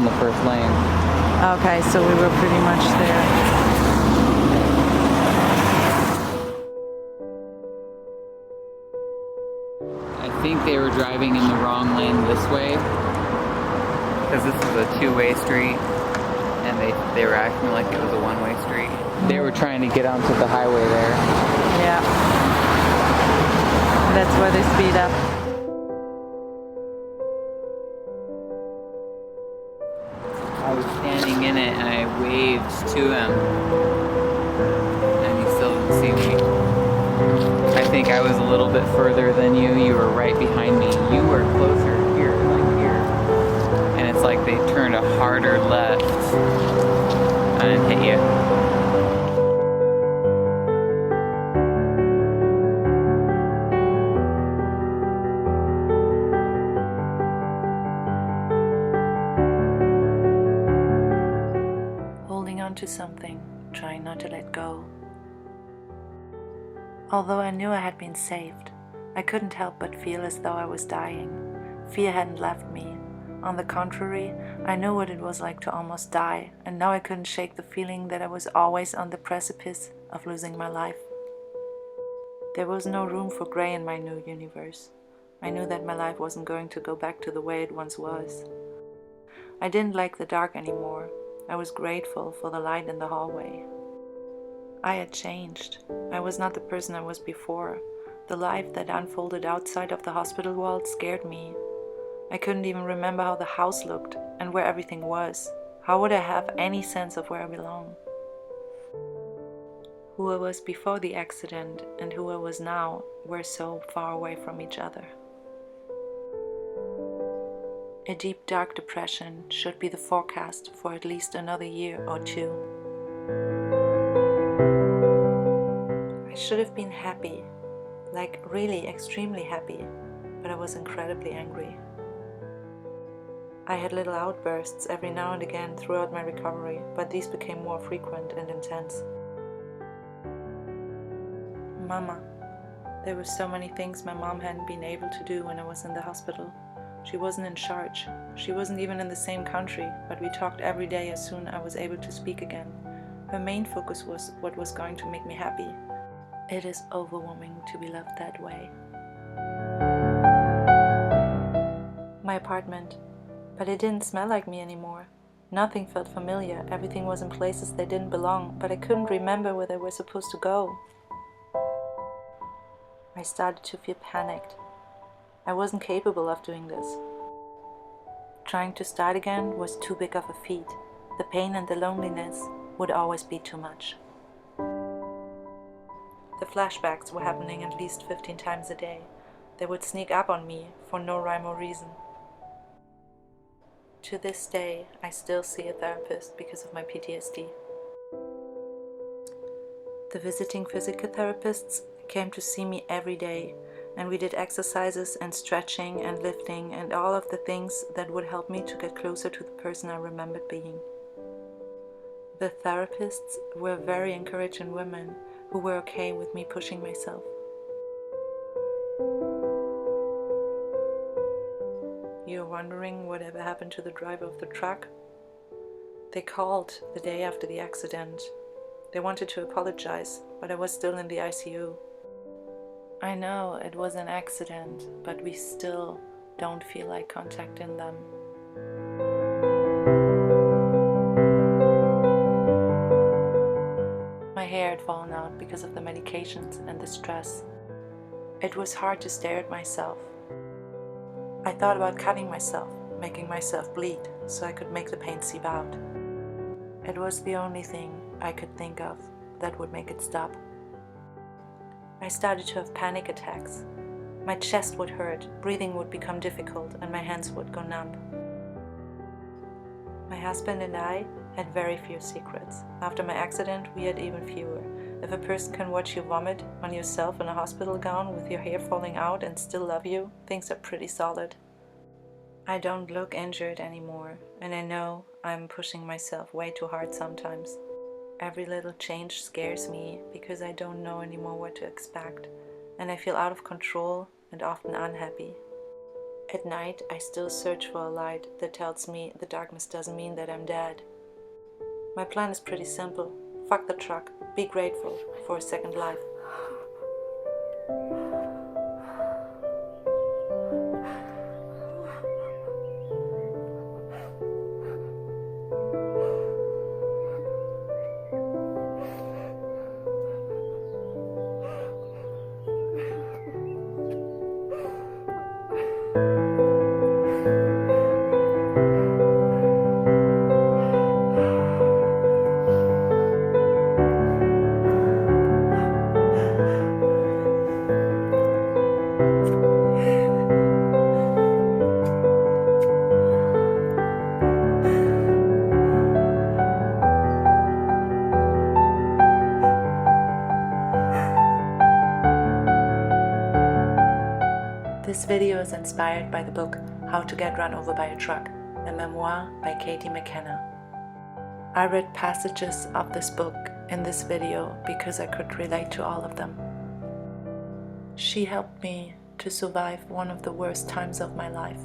in the first lane. Okay, so we were pretty much there. I think they were driving in the wrong lane this way, because this is a two-way street, and they were acting like it was a one-way street. They were trying to get onto the highway there. Yeah. That's where they speed up. I was standing in it and I waved to him, and he still didn't see me. I think I was a little bit further than you. You were right behind me. You were closer here, like here. And it's like they turned a harder left and hit you. Holding on to something, trying not to let go. Although I knew I had been saved, I couldn't help but feel as though I was dying. Fear hadn't left me. On the contrary, I knew what it was like to almost die, and now I couldn't shake the feeling that I was always on the precipice of losing my life. There was no room for gray in my new universe. I knew that my life wasn't going to go back to the way it once was. I didn't like the dark anymore. I was grateful for the light in the hallway. I had changed. I was not the person I was before. The life that unfolded outside of the hospital world scared me. I couldn't even remember how the house looked and where everything was. How would I have any sense of where I belong? Who I was before the accident and who I was now were so far away from each other. A deep, dark depression should be the forecast for at least another year or two. I should have been happy, like really extremely happy, but I was incredibly angry. I had little outbursts every now and again throughout my recovery, but these became more frequent and intense. Mama. There were so many things my mom hadn't been able to do when I was in the hospital. She wasn't in charge. She wasn't even in the same country, but we talked every day as soon as I was able to speak again. Her main focus was what was going to make me happy. It is overwhelming to be loved that way. My apartment. But it didn't smell like me anymore. Nothing felt familiar. Everything was in places they didn't belong, but I couldn't remember where they were supposed to go. I started to feel panicked. I wasn't capable of doing this. Trying to start again was too big of a feat. The pain and the loneliness would always be too much. The flashbacks were happening at least 15 times a day. They would sneak up on me for no rhyme or reason. To this day, I still see a therapist because of my PTSD. The visiting physical therapists came to see me every day, and we did exercises and stretching and lifting and all of the things that would help me to get closer to the person I remembered being. The therapists were very encouraging women who were okay with me pushing myself. You're wondering whatever happened to the driver of the truck? They called the day after the accident. They wanted to apologize, but I was still in the ICU. I know it was an accident, but we still don't feel like contacting them. My hair had fallen out because of the medications and the stress. It was hard to stare at myself. I thought about cutting myself, making myself bleed, so I could make the pain seep out. It was the only thing I could think of that would make it stop. I started to have panic attacks. My chest would hurt, breathing would become difficult, and my hands would go numb. My husband and I had very few secrets. After my accident, we had even fewer. If a person can watch you vomit on yourself in a hospital gown with your hair falling out and still love you, things are pretty solid. I don't look injured anymore, and I know I'm pushing myself way too hard sometimes. Every little change scares me because I don't know anymore what to expect, and I feel out of control and often unhappy. At night, I still search for a light that tells me the darkness doesn't mean that I'm dead. My plan is pretty simple. Fuck the truck. Be grateful for a second life. This video is inspired by the book How to Get Run Over by a Truck, a memoir by Katie McKenna. I read passages of this book in this video because I could relate to all of them. She helped me to survive one of the worst times of my life.